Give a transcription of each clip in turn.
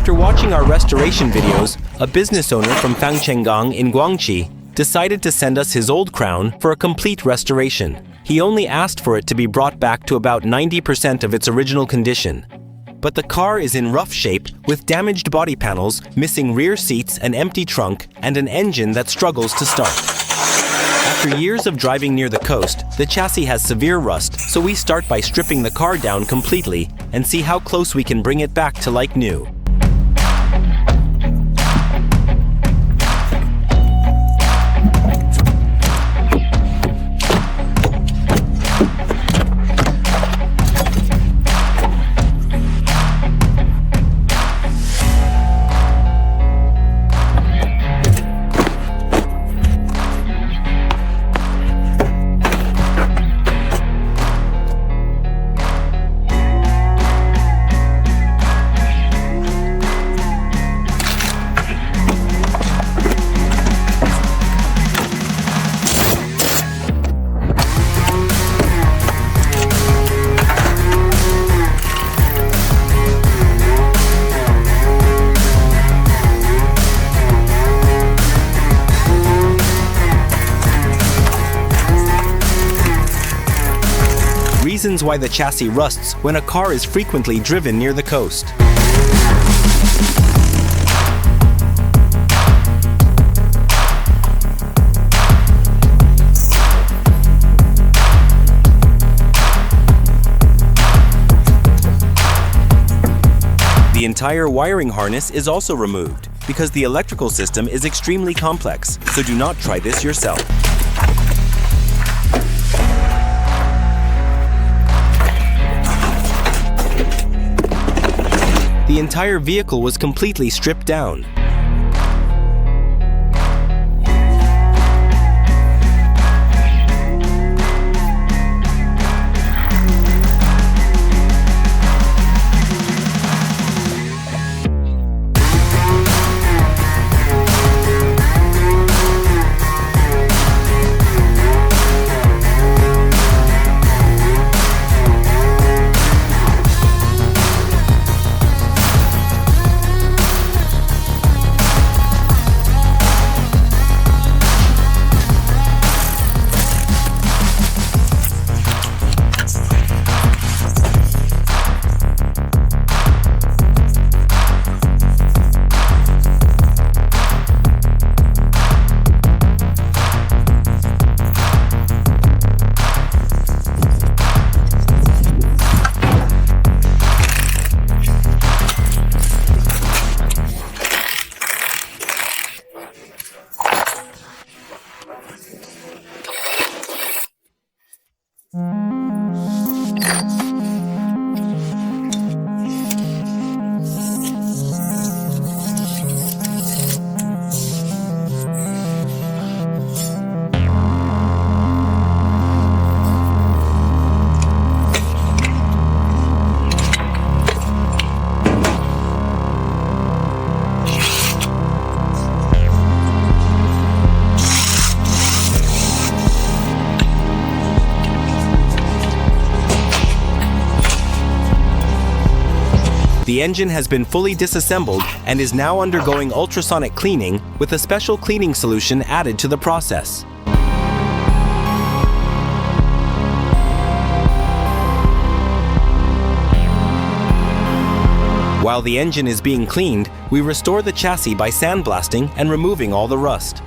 After watching our restoration videos, a business owner from Fangchenggang in Guangxi decided to send us his old Crown for a complete restoration. He only asked for it to be brought back to about 90% of its original condition. But the car is in rough shape with damaged body panels, missing rear seats, an empty trunk, and an engine that struggles to start. After years of driving near the coast, the chassis has severe rust, so we start by stripping the car down completely and see how close we can bring it back to like new. Reasons why the chassis rusts when a car is frequently driven near the coast. The entire wiring harness is also removed because the electrical system is extremely complex, so do not try this yourself. The entire vehicle was completely stripped down. The engine has been fully disassembled and is now undergoing ultrasonic cleaning with a special cleaning solution added to the process. While the engine is being cleaned, we restore the chassis by sandblasting and removing all the rust.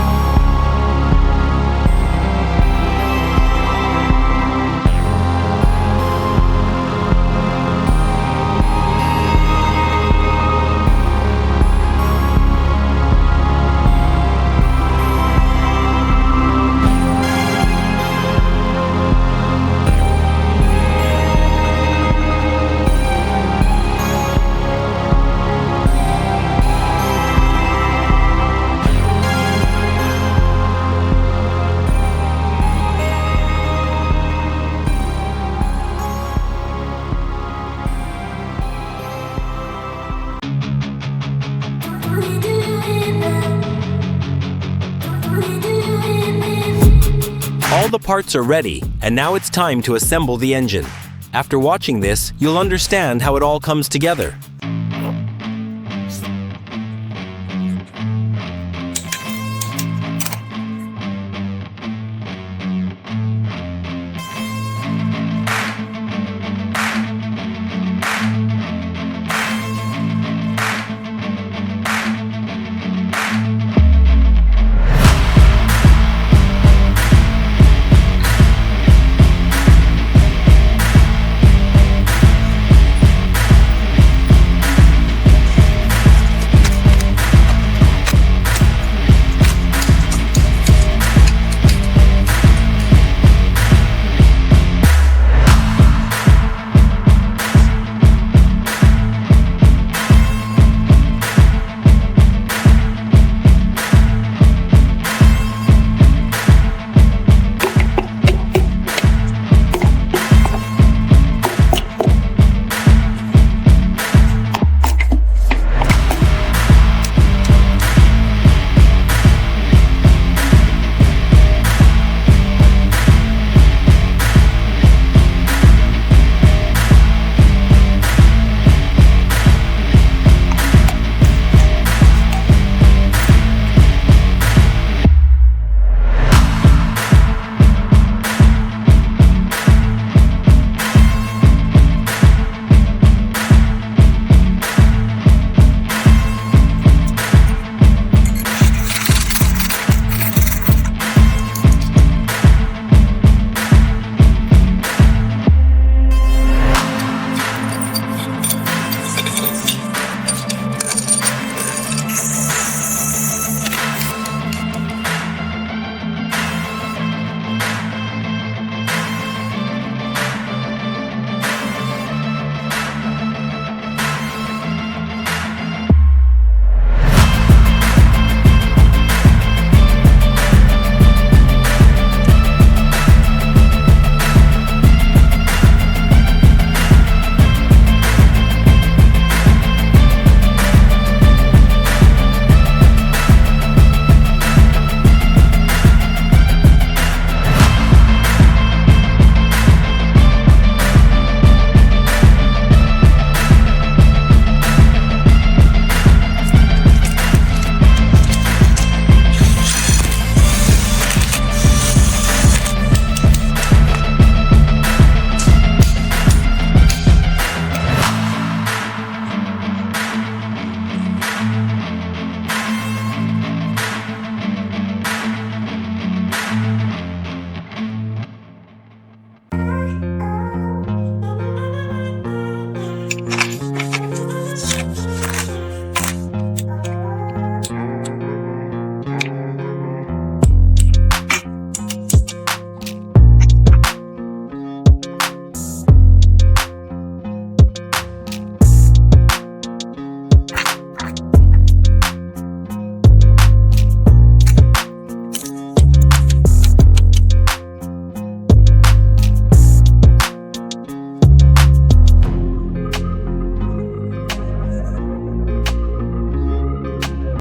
All the parts are ready, and now it's time to assemble the engine. After watching this, you'll understand how it all comes together.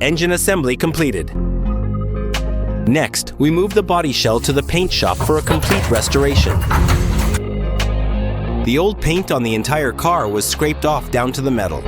Engine assembly completed. Next, we move the body shell to the paint shop for a complete restoration. The old paint on the entire car was scraped off down to the metal.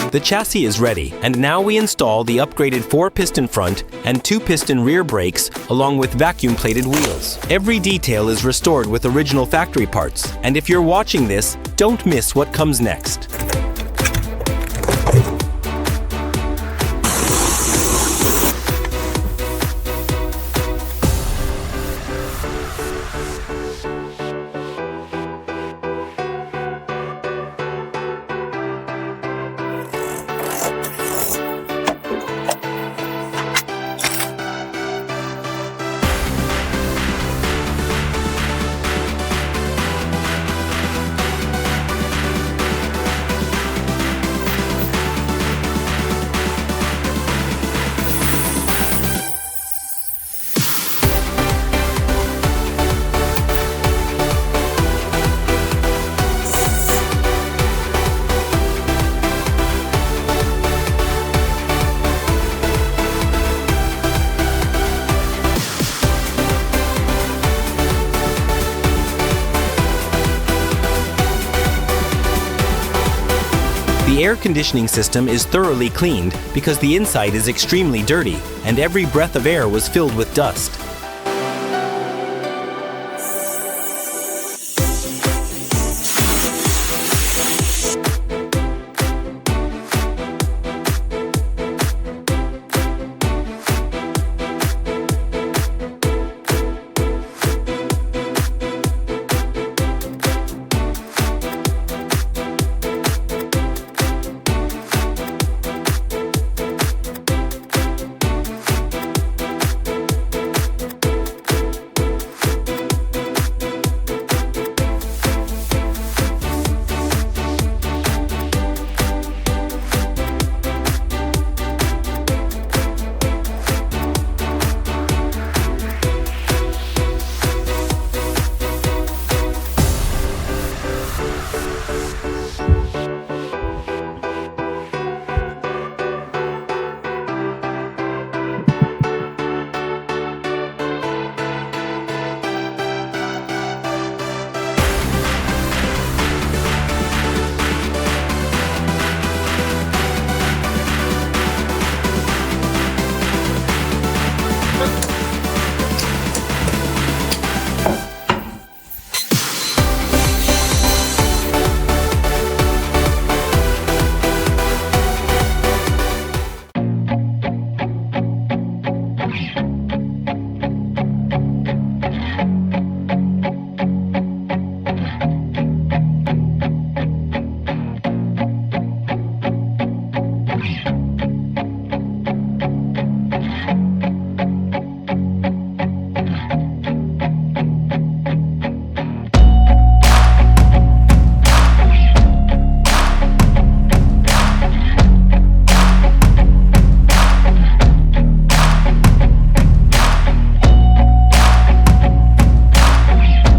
The chassis is ready, and now we install the upgraded 4-piston front and 2-piston rear brakes along with vacuum-plated wheels. Every detail is restored with original factory parts, and if you're watching this, don't miss what comes next. The air conditioning system is thoroughly cleaned because the inside is extremely dirty and every breath of air was filled with dust.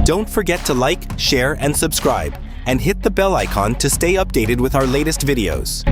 Don't forget to like, share, and subscribe, and hit the bell icon to stay updated with our latest videos.